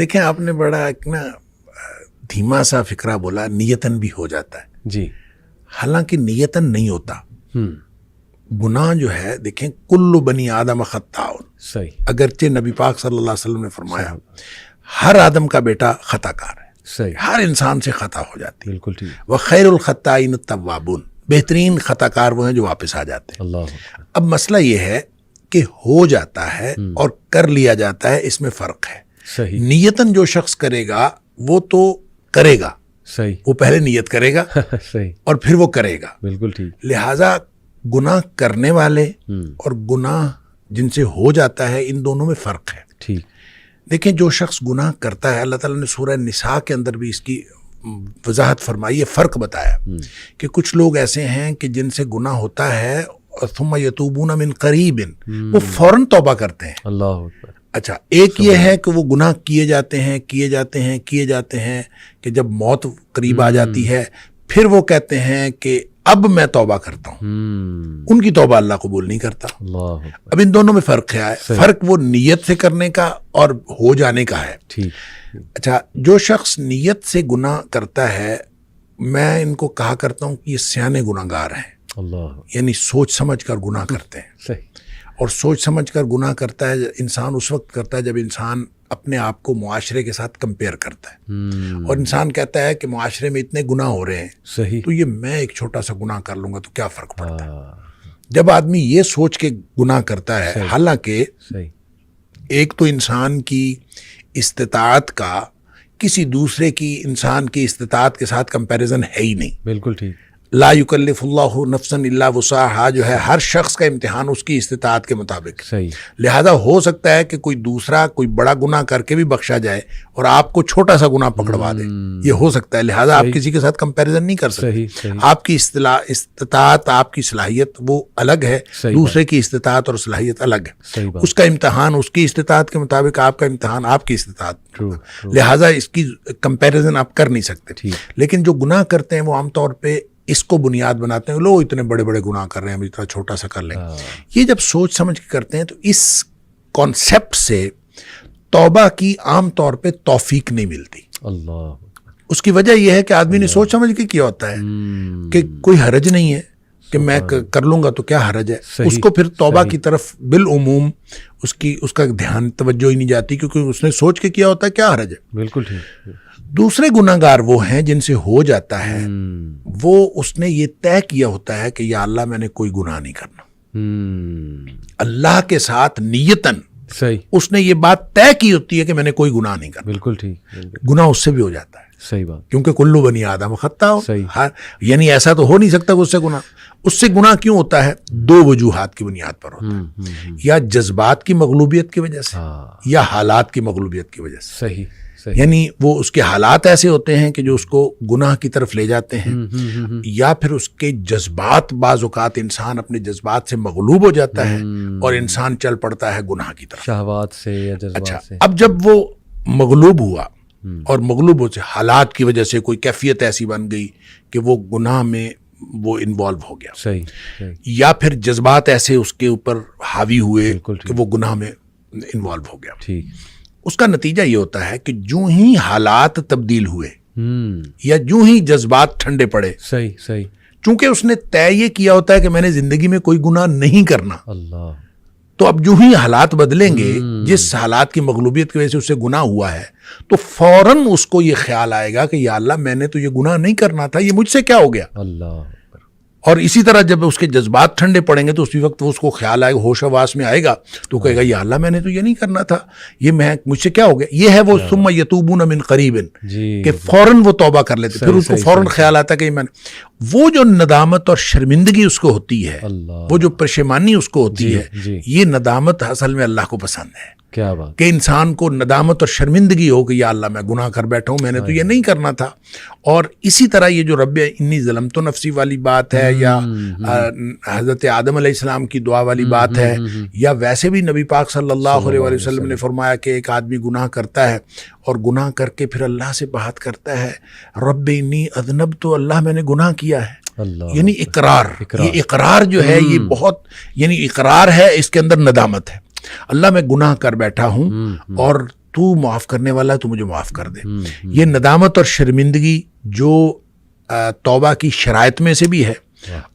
دیکھیں آپ نے بڑا ایک نا دھیما سا فکرہ بولا، نیتن بھی ہو جاتا ہے جی، حالانکہ نیتن نہیں ہوتا. گناہ جو ہے دیکھیں کل بنی آدم خطاء، صحیح، اگرچہ نبی پاک صلی اللہ علیہ وسلم نے فرمایا ہر آدم کا بیٹا خطا کار ہے، صحیح، ہر انسان سے خطا ہو جاتی ہے. بالکل ٹھیک. وخیر الخطائین التوابون، بہترین خطا کار وہ ہیں جو واپس آ جاتے ہیں. اللہ. اب مسئلہ یہ ہے کہ ہو جاتا ہے اور کر لیا جاتا ہے، اس میں فرق ہے. صحیح، نیتن جو شخص کرے گا وہ تو کرے گا، صحیح، وہ پہلے نیت کرے گا صحیح، اور پھر وہ کرے گا. بالکل ٹھیک. لہٰذا گناہ کرنے والے اور گناہ جن سے ہو جاتا ہے ان دونوں میں فرق ہے. ٹھیک. دیکھیں جو شخص گناہ کرتا ہے، اللہ تعالیٰ نے سورہ نساء کے اندر بھی اس کی وضاحت فرمائی ہے، فرق بتایا کہ کچھ لوگ ایسے ہیں کہ جن سے گناہ ہوتا ہے ثم یتوبون من قریب، وہ فوراً توبہ کرتے ہیں. اللہ اکبر. اچھا، ایک یہ ہے کہ وہ گناہ کیے جاتے ہیں کہ جب موت قریب آ جاتی ہے پھر وہ کہتے ہیں کہ اب میں توبہ کرتا ہوں. ان کی توبہ اللہ قبول نہیں کرتا. اللہ اکبر. اب ان دونوں میں فرق ہے. فرق وہ نیت سے کرنے کا اور ہو جانے کا ہے. ٹھیک. اچھا، جو شخص نیت سے گناہ کرتا ہے میں ان کو کہا کرتا ہوں کہ یہ سیانے گناہ گار ہیں. اللہ. یعنی سوچ سمجھ کر گناہ کرتے ہیں. صحیح. اور سوچ سمجھ کر گناہ کرتا ہے انسان اس وقت کرتا ہے جب انسان اپنے آپ کو معاشرے کے ساتھ کمپیئر کرتا ہے اور انسان کہتا ہے کہ معاشرے میں اتنے گناہ ہو رہے ہیں، صحیح، تو یہ میں ایک چھوٹا سا گناہ کر لوں گا تو کیا فرق پڑتا ہے. جب آدمی یہ سوچ کے گناہ کرتا ہے، حالانکہ صحیح، ایک تو انسان کی استطاعت کا کسی دوسرے کی انسان کی استطاعت کے ساتھ کمپیریزن ہے ہی نہیں. بالکل ٹھیک. لا یکلف اللہ نفسا الا وسعها جو ہے ہر شخص کا امتحان اس کی استطاعت کے مطابق. صحیح. لہذا ہو سکتا ہے کہ کوئی دوسرا کوئی بڑا گناہ کر کے بھی بخشا جائے اور آپ کو چھوٹا سا گناہ پکڑوا دے، یہ ہو سکتا ہے. لہذا آپ کسی کے ساتھ کمپیریزن نہیں کر سکتے. صحیح. آپ کی استطاعت، آپ کی صلاحیت وہ الگ ہے، دوسرے کی استطاعت اور صلاحیت الگ ہے. اس کا امتحان اس کی استطاعت کے مطابق، آپ کا امتحان آپ کی استطاعت. لہذا اس کی کمپیریزن آپ کر نہیں سکتے. لیکن جو گناہ کرتے ہیں وہ عام طور پہ اس کو بنیاد بناتے ہیں، لوگ اتنے بڑے بڑے گناہ کر رہے ہیں، ہم اتنا چھوٹا سا کر لیں. یہ جب سوچ سمجھ کے کرتے ہیں تو اس کانسیپٹ سے توبہ کی عام طور پہ توفیق نہیں ملتی. اللہ. اس کی وجہ یہ ہے کہ آدمی نے سوچ سمجھ کے کیا ہوتا ہے کہ کوئی حرج نہیں ہے کہ میں کر لوں گا تو کیا حرج ہے. اس کو پھر توبہ کی طرف بالعموم اس کا دھیان توجہ ہی نہیں جاتی، کیونکہ اس نے سوچ کے کیا ہوتا ہے کیا حرج ہے. بالکل ٹھیک. دوسرے گناہ گار وہ ہیں جن سے ہو جاتا ہے، وہ اس نے یہ طے کیا ہوتا ہے کہ یا اللہ میں نے کوئی گناہ نہیں کرنا. اللہ کے ساتھ نیتن صحیح اس نے یہ بات طے کی ہوتی ہے کہ میں نے کوئی گناہ نہیں کرنا. بالکل ٹھیک. گناہ اس سے بھی ہو جاتا ہے. صحیح بات. کیونکہ کلو بنی آدم خطا ہو. صحیح. یعنی ایسا تو ہو نہیں سکتا کہ اس سے گناہ. اس سے گناہ کیوں ہوتا ہے؟ دو وجوہات کی بنیاد پر ہوتا ہے. یا جذبات کی مغلوبیت کی وجہ سے یا حالات کی مغلوبیت کی وجہ سے. صحیح. یعنی وہ اس کے حالات ایسے ہوتے ہیں کہ جو اس کو گناہ کی طرف لے جاتے ہیں، یا پھر اس کے جذبات، بعض اوقات انسان اپنے جذبات سے مغلوب ہو جاتا ہے اور انسان چل پڑتا ہے گناہ کی طرف، شہوات سے یا جذبات سے. اچھا، اب جب وہ مغلوب ہوا اور مغلوب سے حالات کی وجہ سے کوئی کیفیت ایسی بن گئی کہ وہ گناہ میں وہ انوالو ہو گیا. صحیح. یا پھر جذبات ایسے اس کے اوپر حاوی ہوئے کہ وہ گناہ میں انوالو ہو گیا. ٹھیک. اس کا نتیجہ یہ ہوتا ہے کہ جو ہی حالات تبدیل ہوئے یا جو ہی جذبات ٹھنڈے پڑے، صحیح چونکہ اس نے طے یہ کیا ہوتا ہے کہ میں نے زندگی میں کوئی گناہ نہیں کرنا، اللہ، تو اب جو ہی حالات بدلیں گے، جس حالات کی مغلوبیت کی وجہ سے اسے گناہ ہوا ہے، تو فوراً اس کو یہ خیال آئے گا کہ یا اللہ میں نے تو یہ گناہ نہیں کرنا تھا، یہ مجھ سے کیا ہو گیا. اللہ. اور اسی طرح جب اس کے جذبات ٹھنڈے پڑیں گے تو اسی وقت وہ اس کو خیال آئے گا، ہوش حواس میں آئے گا، تو کہے گا یا اللہ میں نے تو یہ نہیں کرنا تھا، یہ مجھ سے کیا ہو گیا. یہ ہے وہ ثم یتوبون من قریب کہ فوراً وہ توبہ کر لیتے. پھر اس کو فوراً خیال آتا کہ میں وہ جو ندامت اور شرمندگی اس کو ہوتی ہے، وہ جو پشیمانی اس کو ہوتی ہے، یہ ندامت اصل میں اللہ کو پسند ہے. کیا بات کہ انسان کو ندامت اور شرمندگی ہو کہ یا اللہ میں گناہ کر بیٹھا ہوں، میں نے تو یہ نہیں کرنا تھا. اور اسی طرح یہ جو رب انی ظلمت نفسی والی بات ہے، یا حضرت آدم علیہ السلام کی دعا والی بات ہے، یا ویسے بھی نبی پاک صلی اللہ علیہ وسلم نے فرمایا کہ ایک آدمی گناہ کرتا ہے اور گناہ کر کے پھر اللہ سے بات کرتا ہے، رب انی اذنبت، تو اللہ میں نے گناہ کیا ہے. یعنی اقرار. یہ اقرار جو ہے یہ بہت، یعنی اقرار ہے، اس کے اندر ندامت ہے. اللہ میں گناہ کر بیٹھا ہوں اور تو معاف کرنے والا ہے، تو مجھے معاف کر دے۔ یہ ندامت اور شرمندگی جو توبہ کی شرائط میں سے بھی ہے،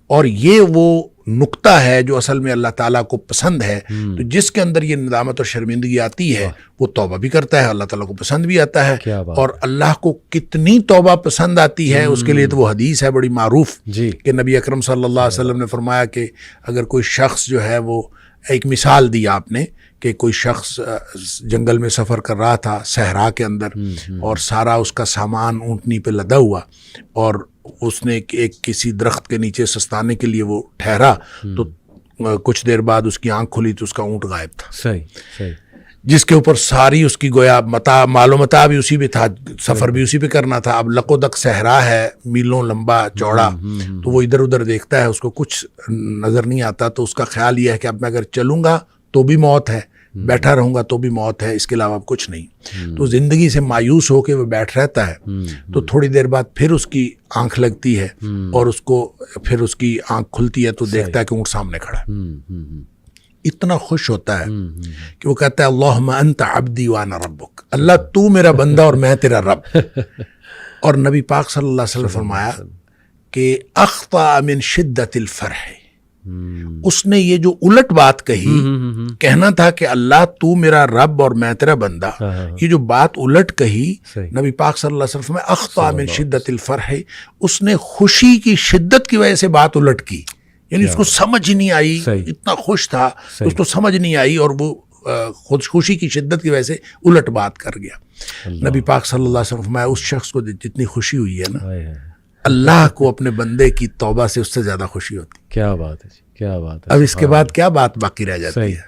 اور یہ وہ نقطہ ہے جو اصل میں اللہ تعالیٰ کو پسند ہے۔ تو جس کے اندر یہ ندامت اور شرمندگی آتی ہے وہ توبہ بھی کرتا ہے، اللہ تعالیٰ کو پسند بھی آتا ہے۔ اور اللہ کو کتنی توبہ پسند آتی ہے اس کے لیے تو وہ حدیث ہے بڑی معروف کہ نبی اکرم صلی اللہ علیہ وسلم نے فرمایا کہ اگر کوئی شخص جو ہے، وہ ایک مثال دی آپ نے کہ کوئی شخص جنگل میں سفر کر رہا تھا صحرا کے اندر، اور سارا اس کا سامان اونٹنی پہ لدا ہوا، اور اس نے ایک کسی درخت کے نیچے سستانے کے لیے وہ ٹھہرا، تو کچھ دیر بعد اس کی آنکھ کھلی تو اس کا اونٹ غائب تھا، صحیح، جس کے اوپر ساری اس کی گویا مال و متاع بھی اسی پہ تھا، سفر بھی اسی پہ کرنا تھا۔ اب لق و دق صحرا ہے، میلوں لمبا چوڑا، تو وہ ادھر ادھر دیکھتا ہے، اس کو کچھ نظر نہیں آتا، تو اس کا خیال یہ ہے کہ اب میں اگر چلوں گا تو بھی موت ہے، بیٹھا رہوں گا تو بھی موت ہے، اس کے علاوہ کچھ نہیں۔ تو زندگی سے مایوس ہو کے وہ بیٹھ رہتا ہے، تو تھوڑی دیر بعد پھر اس کی آنکھ لگتی ہے، اور اس کو پھر اس کی آنکھ کھلتی ہے تو دیکھتا ہے کہ اونٹ سامنے کھڑا ہے، اتنا خوش ہوتا ہے کہ وہ کہتا ہے اللہم انت عبدی وانا ربک، اللہ تو میرا بندہ اور میں تیرا رب۔ اور نبی پاک صلی اللہ علیہ وسلم فرمایا کہ اخطأ من شدت الفرح، اس نے یہ جو الٹ بات کہی، کہنا تھا کہ اللہ تو میرا رب اور میں تیرا بندہ، یہ جو بات الٹ کہی نبی پاک صلی اللہ علیہ وسلم میں اخطأ من شدت الفرح، اس نے خوشی کی شدت کی وجہ سے بات الٹ کی، یعنی اس کو سمجھ ہی نہیں آئی، اتنا خوش تھا اس کو سمجھ نہیں آئی، اور وہ خوشی کی شدت کی وجہ سے الٹ بات کر گیا۔ نبی پاک صلی اللہ علیہ وسلم فرمایا اس شخص کو جتنی خوشی ہوئی ہے نا، اللہ کو اپنے بندے کی توبہ سے اس سے زیادہ خوشی ہوتی۔ کیا بات ہے، کیا بات ہے۔ اب اس کے بعد کیا بات باقی رہ جاتی ہے؟